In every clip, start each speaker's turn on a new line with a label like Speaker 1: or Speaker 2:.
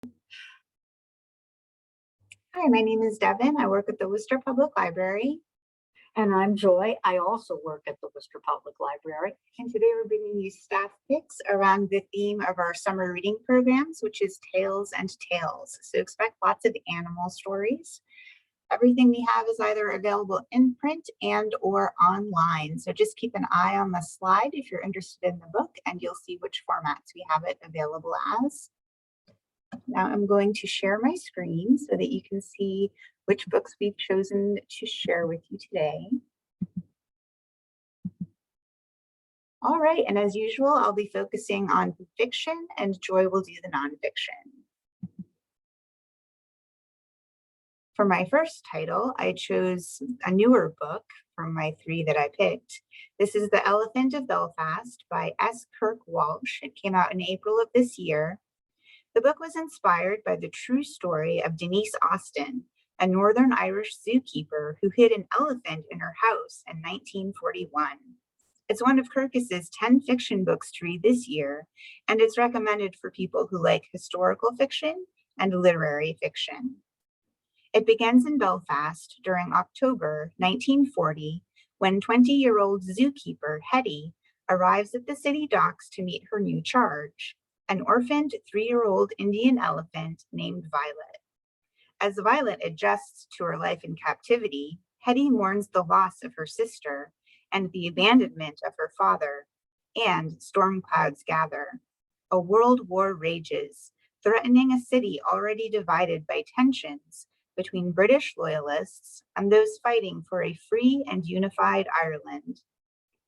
Speaker 1: Hi, my name is Devin. I work at the Worcester Public Library,
Speaker 2: And I'm Joy. I also work at the Worcester Public Library.
Speaker 1: and today we're bringing you staff picks around the theme of our summer reading programs, which is Tales and Tales. So expect lots of animal stories. Everything we have is either available in print and or online. So just keep an eye on the slide if you're interested in the book, and you'll see which formats we have it available as. Now I'm going to share my screen so that you can see which books we've chosen to share with you today. All right, and as usual, I'll be focusing on fiction and Joy will do the nonfiction. For my first title, I chose a newer book from my three that I picked. This is The Elephant of Belfast by S. Kirk Walsh. It came out in April of this year. The book was inspired by the true story of Denise Austen, a Northern Irish zookeeper who hid an elephant in her house in 1941. It's one of Kirkus's 10 fiction books to read this year, and it's recommended for people who like historical fiction and literary fiction. It begins in Belfast during October 1940, when 20-year-old zookeeper Hetty arrives at the city docks to meet her new charge, an orphaned 3-year-old Indian elephant named Violet. As Violet adjusts to her life in captivity, Hetty mourns the loss of her sister and the abandonment of her father, and storm clouds gather. A world war rages, threatening a city already divided by tensions between British loyalists and those fighting for a free and unified Ireland.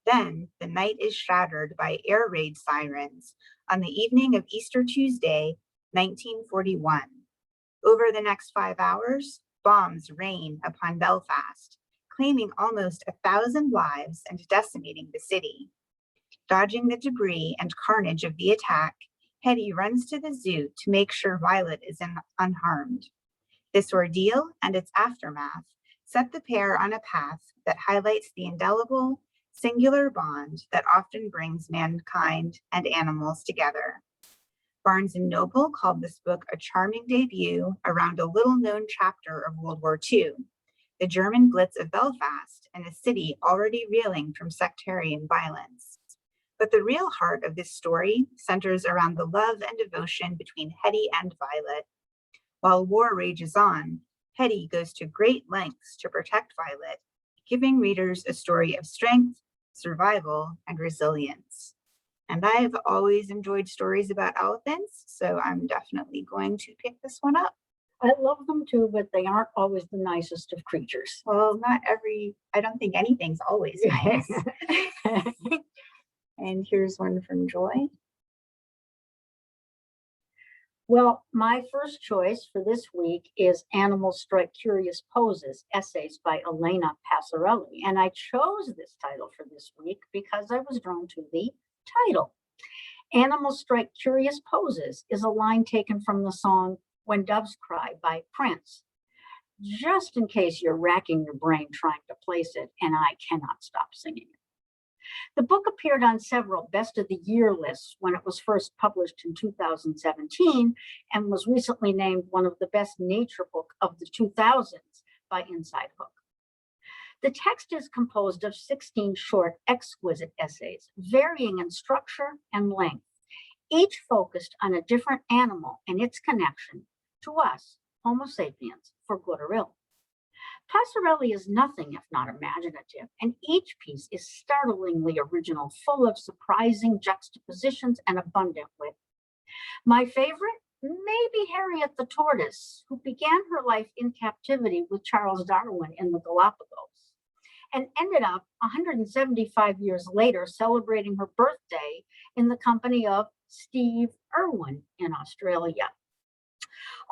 Speaker 1: Then the night is shattered by air raid sirens on the evening of Easter Tuesday, 1941. Over the next 5 hours, bombs rain upon Belfast, claiming almost 1,000 lives and decimating the city. Dodging the debris and carnage of the attack, Hetty runs to the zoo to make sure Violet is unharmed. This ordeal and its aftermath set the pair on a path that highlights the indelible, singular bond that often brings mankind and animals together. Barnes & Noble called this book a charming debut around a little-known chapter of World War II, the German Blitz of Belfast, in a city already reeling from sectarian violence. But the real heart of this story centers around the love and devotion between Hetty and Violet. While war rages on, Hetty goes to great lengths to protect Violet, giving readers a story of strength, survival, and resilience. And I have always enjoyed stories about elephants, so I'm definitely going to pick this one up.
Speaker 2: I love them too, but they aren't always the nicest of creatures.
Speaker 1: Well, I don't think anything's always nice. And here's one from Joy.
Speaker 2: Well, my first choice for this week is Animals Strike Curious Poses, Essays by Elena Passarelli. And I chose this title for this week because I was drawn to the title. Animals Strike Curious Poses is a line taken from the song When Doves Cry by Prince. Just in case you're racking your brain trying to place it, and I cannot stop singing it. The book appeared on several Best of the Year lists when it was first published in 2017 and was recently named one of the best nature book of the 2000s by Inside Hook. The text is composed of 16 short, exquisite essays, varying in structure and length, each focused on a different animal and its connection to us, Homo sapiens, for good or ill. Passarelli is nothing if not imaginative, and each piece is startlingly original, full of surprising juxtapositions and abundant wit. My favorite may be Harriet the tortoise, who began her life in captivity with Charles Darwin in the Galapagos, and ended up 175 years later celebrating her birthday in the company of Steve Irwin in Australia.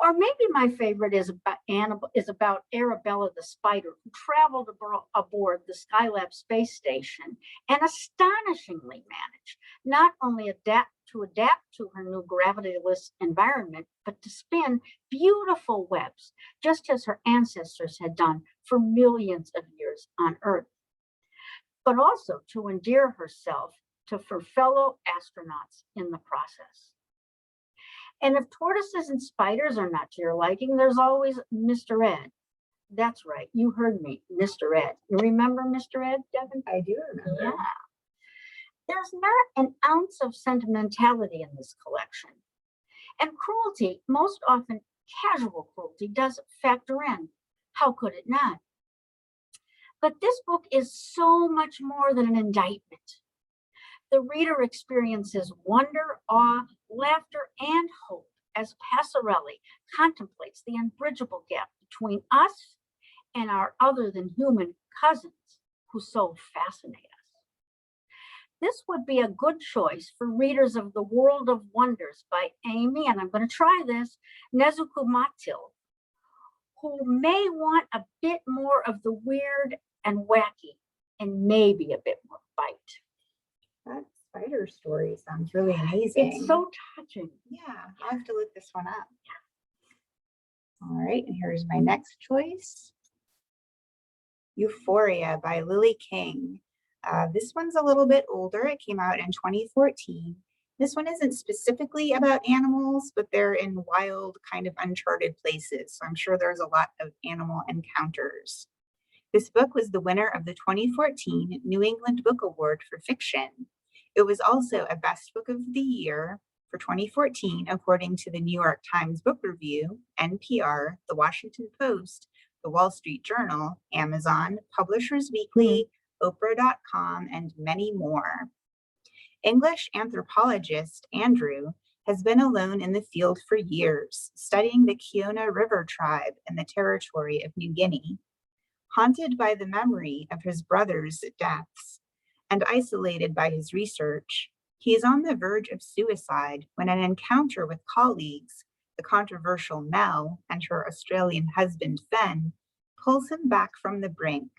Speaker 2: Or maybe my favorite is about Arabella the spider, who traveled aboard the Skylab space station and astonishingly managed not only adapt to her new gravityless environment, but to spin beautiful webs, just as her ancestors had done for millions of years on Earth, but also to endear herself to her fellow astronauts in the process. And if tortoises and spiders are not to your liking, there's always Mr. Ed. That's right. You heard me, Mr. Ed. You remember Mr. Ed, Devon?
Speaker 1: I do remember.
Speaker 2: Yeah. There's not an ounce of sentimentality in this collection. And cruelty, most often casual cruelty, does factor in. How could it not? But this book is so much more than an indictment. The reader experiences wonder, awe, laughter, and hope as Passarelli contemplates the unbridgeable gap between us and our other than human cousins who so fascinate us. This would be a good choice for readers of The World of Wonders by Amy, and I'm going to try this, Nezuko Matil, who may want a bit more of the weird and wacky and maybe a bit more bite.
Speaker 1: That spider story sounds really amazing.
Speaker 2: It's so touching.
Speaker 1: Yeah, I'll have to look this one up. All right, and here's my next choice. Euphoria by Lily King. This one's a little bit older. It came out in 2014. This one isn't specifically about animals, but they're in wild, kind of uncharted places. So I'm sure there's a lot of animal encounters. This book was the winner of the 2014 New England Book Award for Fiction. It was also a Best Book of the Year for 2014, according to the New York Times Book Review, NPR, the Washington Post, the Wall Street Journal, Amazon, Publishers Weekly, Oprah.com, and many more. English anthropologist Andrew has been alone in the field for years, studying the Kiona River tribe in the territory of New Guinea. Haunted by the memory of his brother's deaths and isolated by his research, he is on the verge of suicide when an encounter with colleagues, the controversial Nell and her Australian husband Fen, pulls him back from the brink.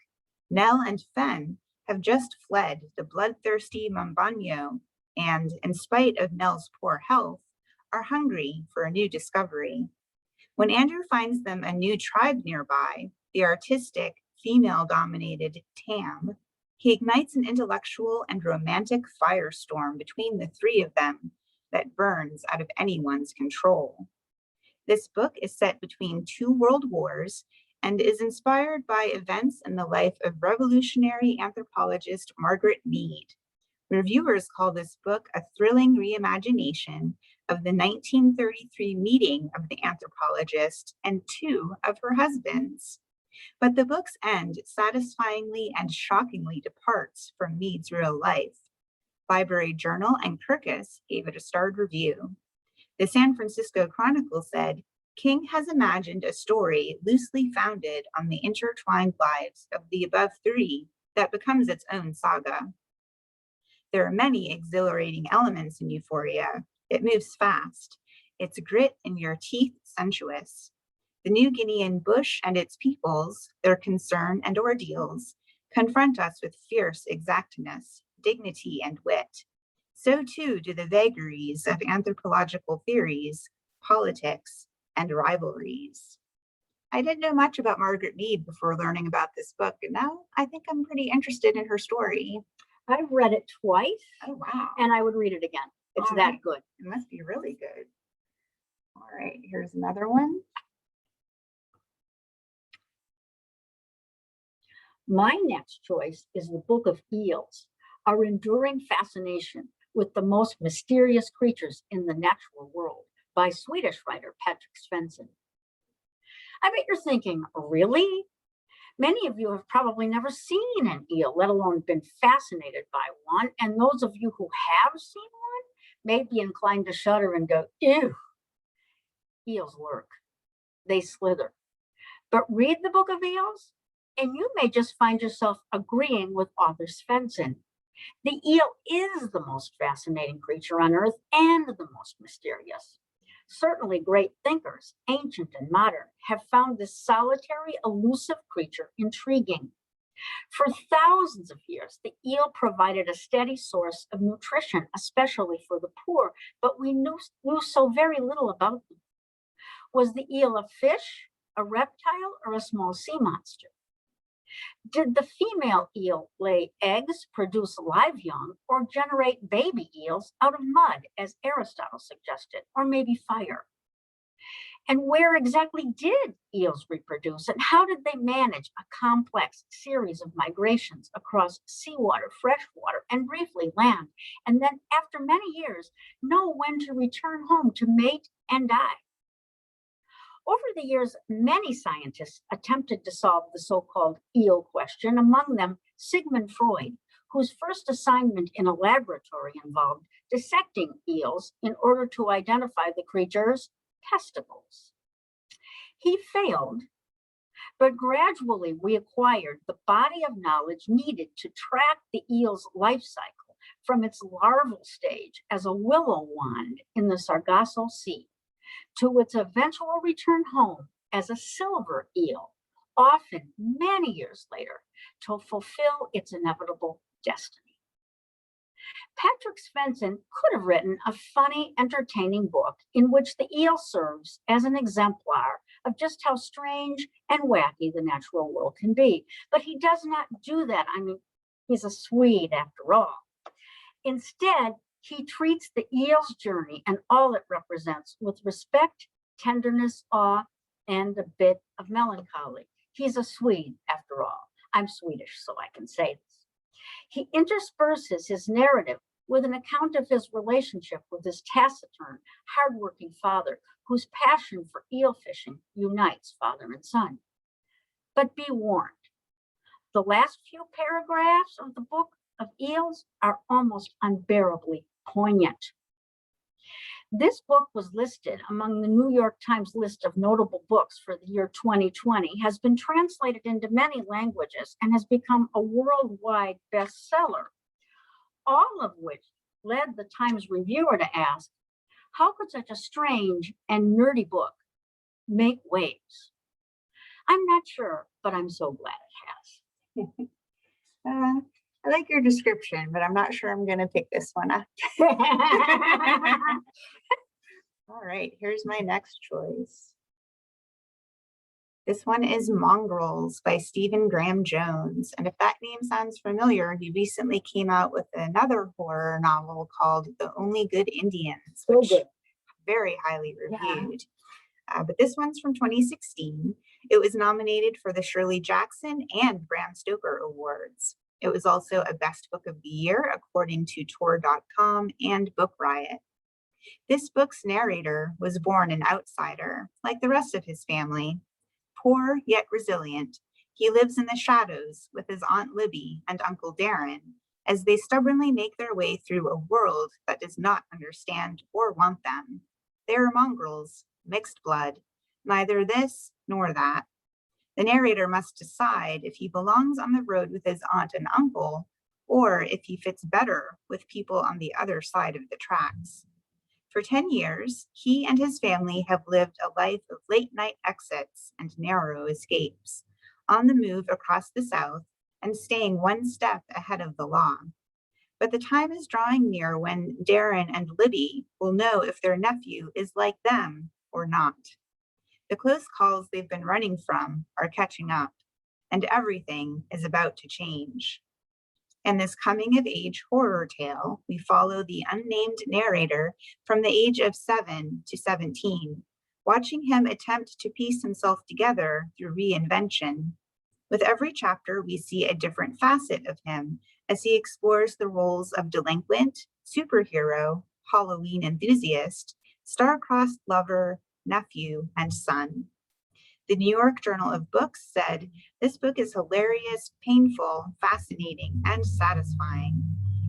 Speaker 1: Nell and Fen have just fled the bloodthirsty Mambanyo and, in spite of Nell's poor health, are hungry for a new discovery. When Andrew finds them a new tribe nearby, the artistic, female-dominated Tam, he ignites an intellectual and romantic firestorm between the three of them that burns out of anyone's control. This book is set between two world wars and is inspired by events in the life of revolutionary anthropologist Margaret Mead. Reviewers call this book a thrilling reimagination of the 1933 meeting of the anthropologist and two of her husbands. But the book's end satisfyingly and shockingly departs from Mead's real life. Library Journal and Kirkus gave it a starred review. The San Francisco Chronicle said, King has imagined a story loosely founded on the intertwined lives of the above three that becomes its own saga. There are many exhilarating elements in Euphoria. It moves fast. Its grit in your teeth sensuous. The New Guinean bush and its peoples, their concern and ordeals, confront us with fierce exactness, dignity, and wit. So too do the vagaries of anthropological theories, politics, and rivalries. I didn't know much about Margaret Mead before learning about this book, and now I think I'm pretty interested in her story.
Speaker 2: I've read it twice.
Speaker 1: Oh, wow.
Speaker 2: And I would read it again. It's that good.
Speaker 1: It must be really good. All right, here's another one.
Speaker 2: My next choice is the Book of Eels, our enduring fascination with the most mysterious creatures in the natural world by Swedish writer Patrick Svensson. I bet you're thinking, really? Many of you have probably never seen an eel, let alone been fascinated by one. And those of you who have seen one may be inclined to shudder and go, ew. Eels lurk. They slither. But read the Book of Eels, and you may just find yourself agreeing with author Svensson. The eel is the most fascinating creature on Earth and the most mysterious. Certainly great thinkers, ancient and modern, have found this solitary, elusive creature intriguing. For thousands of years, the eel provided a steady source of nutrition, especially for the poor, but we knew so very little about them. Was the eel a fish, a reptile, or a small sea monster? Did the female eel lay eggs, produce live young, or generate baby eels out of mud, as Aristotle suggested, or maybe fire? And where exactly did eels reproduce, and how did they manage a complex series of migrations across seawater, freshwater, and briefly land, and then after many years know when to return home to mate and die? Over the years, many scientists attempted to solve the so-called eel question, among them Sigmund Freud, whose first assignment in a laboratory involved dissecting eels in order to identify the creature's testicles. He failed, but gradually we acquired the body of knowledge needed to track the eel's life cycle from its larval stage as a willow wand in the Sargasso Sea to its eventual return home as a silver eel, often many years later, to fulfill its inevitable destiny. Patrick Svensson could have written a funny, entertaining book in which the eel serves as an exemplar of just how strange and wacky the natural world can be. But he does not do that. I mean, he's a Swede after all. Instead, he treats the eel's journey and all it represents with respect, tenderness, awe, and a bit of melancholy. He's a Swede after all. I'm Swedish, so I can say this. He intersperses his narrative with an account of his relationship with his taciturn, hardworking father, whose passion for eel fishing unites father and son. But be warned, the last few paragraphs of the book of eels are almost unbearably poignant. This book was listed among the New York Times list of notable books for the year 2020, has been translated into many languages, and has become a worldwide bestseller, all of which led the Times reviewer to ask, how could such a strange and nerdy book make waves? I'm not sure, but I'm so glad it has.
Speaker 1: I like your description, but I'm not sure I'm going to pick this one up. All right, here's my next choice. This one is Mongrels by Stephen Graham Jones. And if that name sounds familiar, he recently came out with another horror novel called The Only Good Indians, which is very highly reviewed. Yeah. But this one's from 2016. It was nominated for the Shirley Jackson and Bram Stoker Awards. It was also a Best Book of the Year, according to Tor.com and Book Riot. This book's narrator was born an outsider, like the rest of his family. Poor yet resilient, he lives in the shadows with his Aunt Libby and Uncle Darren as they stubbornly make their way through a world that does not understand or want them. They are mongrels, mixed blood, neither this nor that. The narrator must decide if he belongs on the road with his aunt and uncle, or if he fits better with people on the other side of the tracks. For 10 years, he and his family have lived a life of late-night exits and narrow escapes, on the move across the South and staying one step ahead of the law. But the time is drawing near when Darren and Libby will know if their nephew is like them or not. The close calls they've been running from are catching up, and everything is about to change. In this coming-of-age horror tale, we follow the unnamed narrator from the age of 7 to 17, watching him attempt to piece himself together through reinvention. With every chapter, we see a different facet of him as he explores the roles of delinquent, superhero, Halloween enthusiast, star-crossed lover, nephew, and son. The New York Journal of Books said, this book is hilarious, painful, fascinating, and satisfying.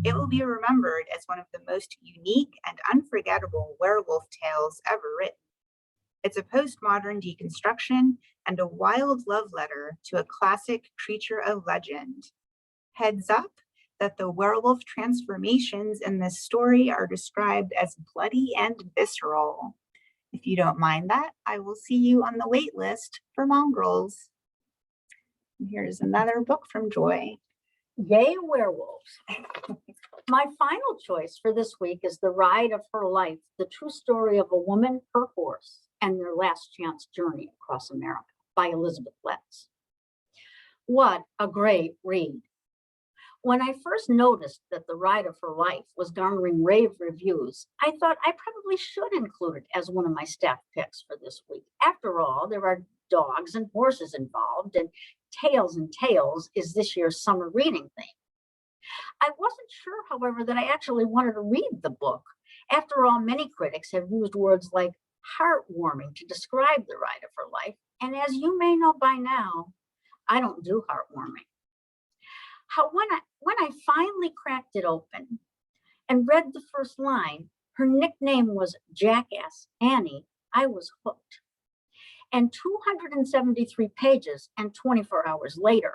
Speaker 1: It will be remembered as one of the most unique and unforgettable werewolf tales ever written. It's a postmodern deconstruction and a wild love letter to a classic creature of legend. Heads up that the werewolf transformations in this story are described as bloody and visceral. If you don't mind that, I will see you on the wait list for Mongrels. And here's another book from Joy.
Speaker 2: Yay, werewolves. My final choice for this week is The Ride of Her Life, the true story of a woman, her horse, and their last chance journey across America by Elizabeth Letts. What a great read. When I first noticed that The Ride of Her Life was garnering rave reviews, I thought I probably should include it as one of my staff picks for this week. After all, there are dogs and horses involved, and Tails and Tales is this year's summer reading theme. I wasn't sure, however, that I actually wanted to read the book. After all, many critics have used words like heartwarming to describe The Ride of Her Life, and as you may know by now, I don't do heartwarming. When I finally cracked it open and read the first line, her nickname was Jackass Annie, I was hooked. And 273 pages and 24 hours later,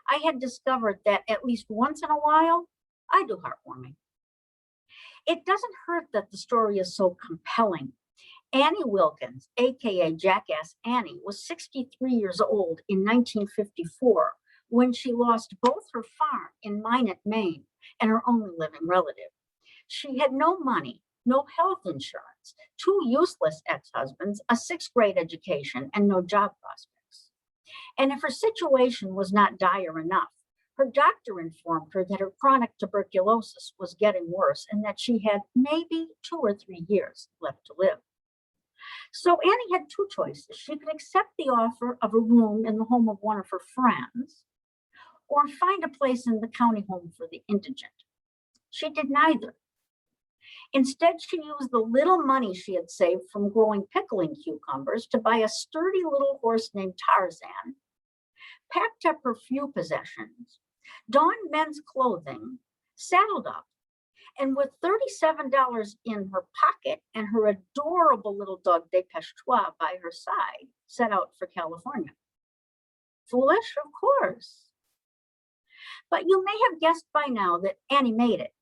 Speaker 2: I had discovered that at least once in a while, I do heartwarming. It doesn't hurt that the story is so compelling. Annie Wilkins, aka Jackass Annie, was 63 years old in 1954 when she lost both her farm in Minot, Maine, and her only living relative. She had no money, no health insurance, two useless ex-husbands, a sixth grade education, and no job prospects. And if her situation was not dire enough, her doctor informed her that her chronic tuberculosis was getting worse and that she had maybe 2 or 3 years left to live. So Annie had two choices. She could accept the offer of a room in the home of one of her friends, or find a place in the county home for the indigent. She did neither. Instead, she used the little money she had saved from growing pickling cucumbers to buy a sturdy little horse named Tarzan, packed up her few possessions, donned men's clothing, saddled up, and with $37 in her pocket and her adorable little dog Depeche Trois by her side, set out for California. Foolish, of course. But you may have guessed by now that Annie made it.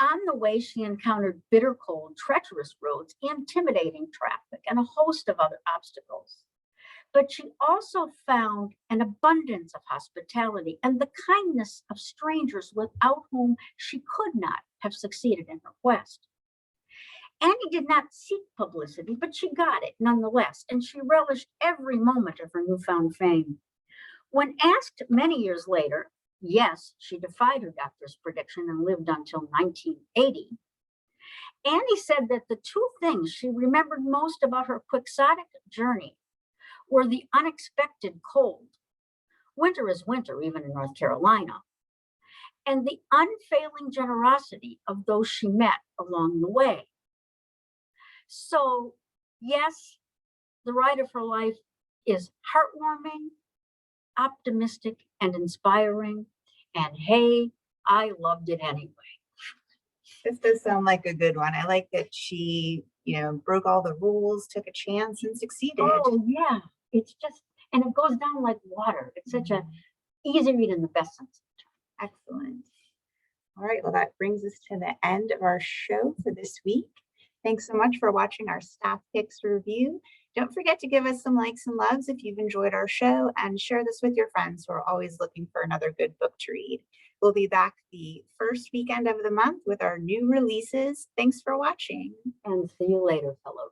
Speaker 2: On the way, she encountered bitter cold, treacherous roads, intimidating traffic, and a host of other obstacles. But she also found an abundance of hospitality and the kindness of strangers without whom she could not have succeeded in her quest. Annie did not seek publicity, but she got it nonetheless, and she relished every moment of her newfound fame. When asked many years later, yes, she defied her doctor's prediction and lived until 1980. Annie said that the two things she remembered most about her quixotic journey were the unexpected cold. Winter is winter, even in North Carolina. And the unfailing generosity of those she met along the way. So, yes, the ride of her life is heartwarming, optimistic, and inspiring. And hey, I loved it anyway.
Speaker 1: This does sound like a good one. I like that she, broke all the rules, took a chance, and succeeded.
Speaker 2: Oh, yeah. It's just, and it goes down like water. It's such a easy read in the best sense of the term.
Speaker 1: Excellent. All right, well, that brings us to the end of our show for this week. Thanks so much for watching our Staff Picks review. Don't forget to give us some likes and loves if you've enjoyed our show, and share this with your friends who are always looking for another good book to read. We'll be back the first weekend of the month with our new releases. Thanks for watching.
Speaker 2: And see you later, fellow